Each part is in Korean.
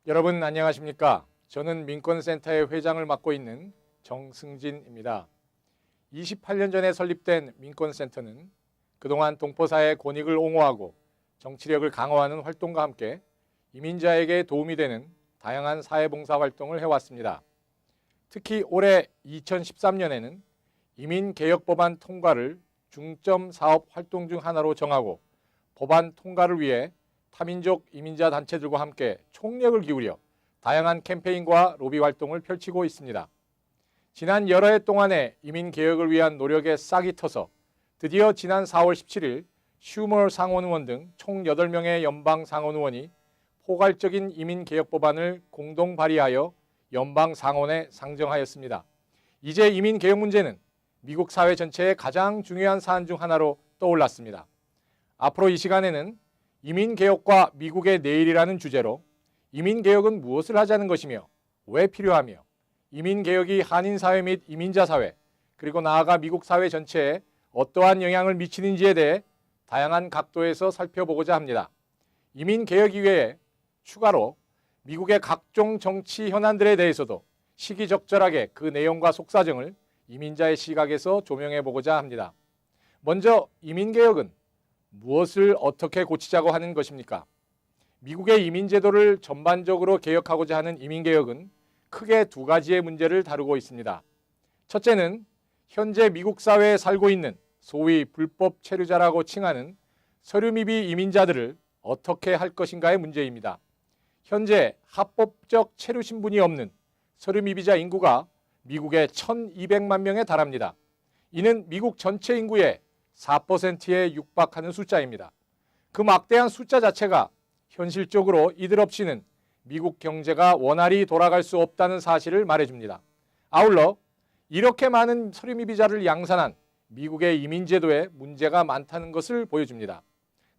여러분 안녕하십니까? 저는 민권센터의 회장을 맡고 있는 정승진입니다. 28년 전에 설립된 민권센터는 그동안 동포사회의 권익을 옹호하고 정치력을 강화하는 활동과 함께 이민자에게 도움이 되는 다양한 사회봉사 활동을 해왔습니다. 특히 올해 2013년에는 이민개혁법안 통과를 중점 사업 활동 중 하나로 정하고 법안 통과를 위해 타민족 이민자 단체들과 함께 총력을 기울여 다양한 캠페인과 로비 활동을 펼치고 있습니다. 지난 여러 해 동안의 이민개혁을 위한 노력에 싹이 터서 드디어 지난 4월 17일 슈머 상원의원 등 총 8명의 연방 상원의원이 포괄적인 이민개혁 법안을 공동 발의하여 연방 상원에 상정하였습니다. 이제 이민개혁 문제는 미국 사회 전체의 가장 중요한 사안 중 하나로 떠올랐습니다. 앞으로 이 시간에는 이민개혁과 미국의 내일이라는 주제로 이민개혁은 무엇을 하자는 것이며 왜 필요하며 이민개혁이 한인사회 및 이민자사회 그리고 나아가 미국 사회 전체에 어떠한 영향을 미치는지에 대해 다양한 각도에서 살펴보고자 합니다. 이민개혁 이외에 추가로 미국의 각종 정치 현안들에 대해서도 시기적절하게 그 내용과 속사정을 이민자의 시각에서 조명해 보고자 합니다. 먼저 이민개혁은 무엇을 어떻게 고치자고 하는 것입니까? 미국의 이민제도를 전반적으로 개혁하고자 하는 이민개혁은 크게 두 가지의 문제를 다루고 있습니다. 첫째는 현재 미국 사회에 살고 있는 소위 불법 체류자라고 칭하는 서류미비 이민자들을 어떻게 할 것인가의 문제입니다. 현재 합법적 체류 신분이 없는 서류미비자 인구가 미국의 1,200만 명에 달합니다. 이는 미국 전체 인구의 4%에 육박하는 숫자입니다. 그 막대한 숫자 자체가 현실적으로 이들 없이는 미국 경제가 원활히 돌아갈 수 없다는 사실을 말해줍니다. 아울러 이렇게 많은 서류미비자를 양산한 미국의 이민제도에 문제가 많다는 것을 보여줍니다.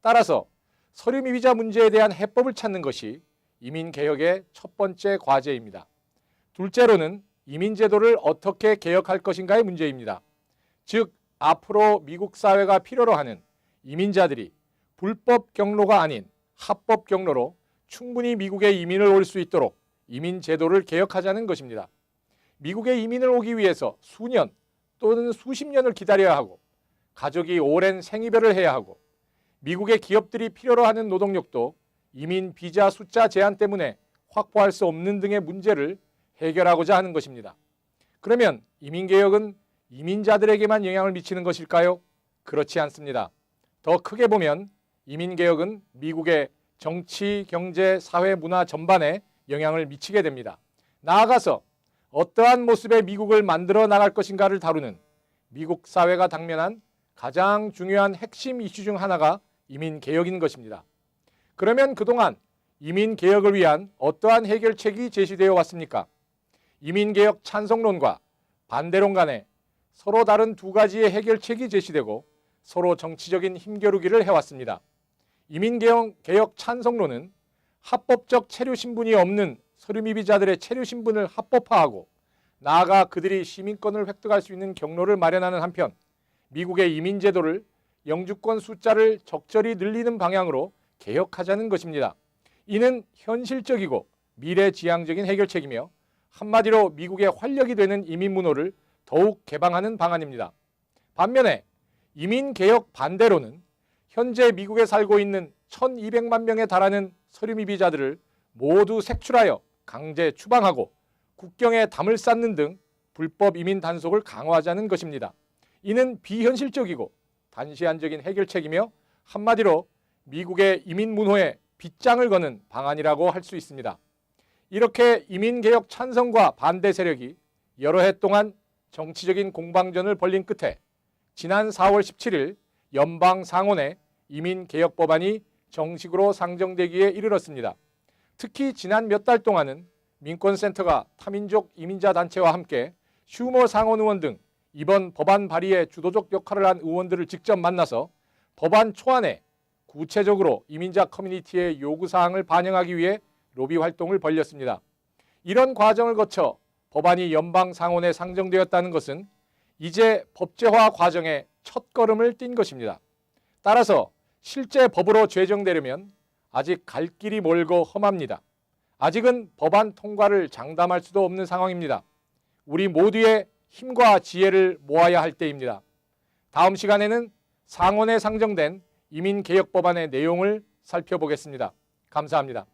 따라서 서류미비자 문제에 대한 해법을 찾는 것이 이민개혁의 첫 번째 과제입니다. 둘째로는 이민제도를 어떻게 개혁할 것인가의 문제입니다. 즉 앞으로 미국 사회가 필요로 하는 이민자들이 불법 경로가 아닌 합법 경로로 충분히 미국에 이민을 올 수 있도록 이민 제도를 개혁하자는 것입니다. 미국에 이민을 오기 위해서 수년 또는 수십 년을 기다려야 하고 가족이 오랜 생이별을 해야 하고 미국의 기업들이 필요로 하는 노동력도 이민 비자 숫자 제한 때문에 확보할 수 없는 등의 문제를 해결하고자 하는 것입니다. 그러면 이민개혁은 이민자들에게만 영향을 미치는 것일까요? 그렇지 않습니다. 더 크게 보면 이민개혁은 미국의 정치, 경제, 사회, 문화 전반에 영향을 미치게 됩니다. 나아가서 어떠한 모습의 미국을 만들어 나갈 것인가를 다루는 미국 사회가 당면한 가장 중요한 핵심 이슈 중 하나가 이민개혁인 것입니다. 그러면 그동안 이민개혁을 위한 어떠한 해결책이 제시되어 왔습니까? 이민개혁 찬성론과 반대론 간에 서로 다른 두 가지의 해결책이 제시되고 서로 정치적인 힘겨루기를 해왔습니다. 이민개혁 찬성론은 합법적 체류 신분이 없는 서류미비자들의 체류 신분을 합법화하고 나아가 그들이 시민권을 획득할 수 있는 경로를 마련하는 한편 미국의 이민제도를 영주권 숫자를 적절히 늘리는 방향으로 개혁하자는 것입니다. 이는 현실적이고 미래지향적인 해결책이며 한마디로 미국의 활력이 되는 이민문호를 더욱 개방하는 방안입니다. 반면에 이민개혁 반대로는 현재 미국에 살고 있는 1,200만 명에 달하는 서류미비자들을 모두 색출하여 강제 추방하고 국경에 담을 쌓는 등 불법 이민 단속을 강화하자는 것입니다. 이는 비현실적이고 단시한적인 해결책이며 한마디로 미국의 이민문호에 빗장을 거는 방안이라고 할 수 있습니다. 이렇게 이민개혁 찬성과 반대 세력이 여러 해 동안 정치적인 공방전을 벌린 끝에 지난 4월 17일 연방 상원에 이민개혁법안이 정식으로 상정되기에 이르렀습니다. 특히 지난 몇 달 동안은 민권센터가 타민족 이민자 단체와 함께 슈머 상원의원 등 이번 법안 발의에 주도적 역할을 한 의원들을 직접 만나서 법안 초안에 구체적으로 이민자 커뮤니티의 요구사항을 반영하기 위해 로비 활동을 벌였습니다. 이런 과정을 거쳐 법안이 연방 상원에 상정되었다는 것은 이제 법제화 과정의 첫걸음을 띈 것입니다. 따라서 실제 법으로 제정되려면 아직 갈 길이 멀고 험합니다. 아직은 법안 통과를 장담할 수도 없는 상황입니다. 우리 모두의 힘과 지혜를 모아야 할 때입니다. 다음 시간에는 상원에 상정된 이민개혁법안의 내용을 살펴보겠습니다. 감사합니다.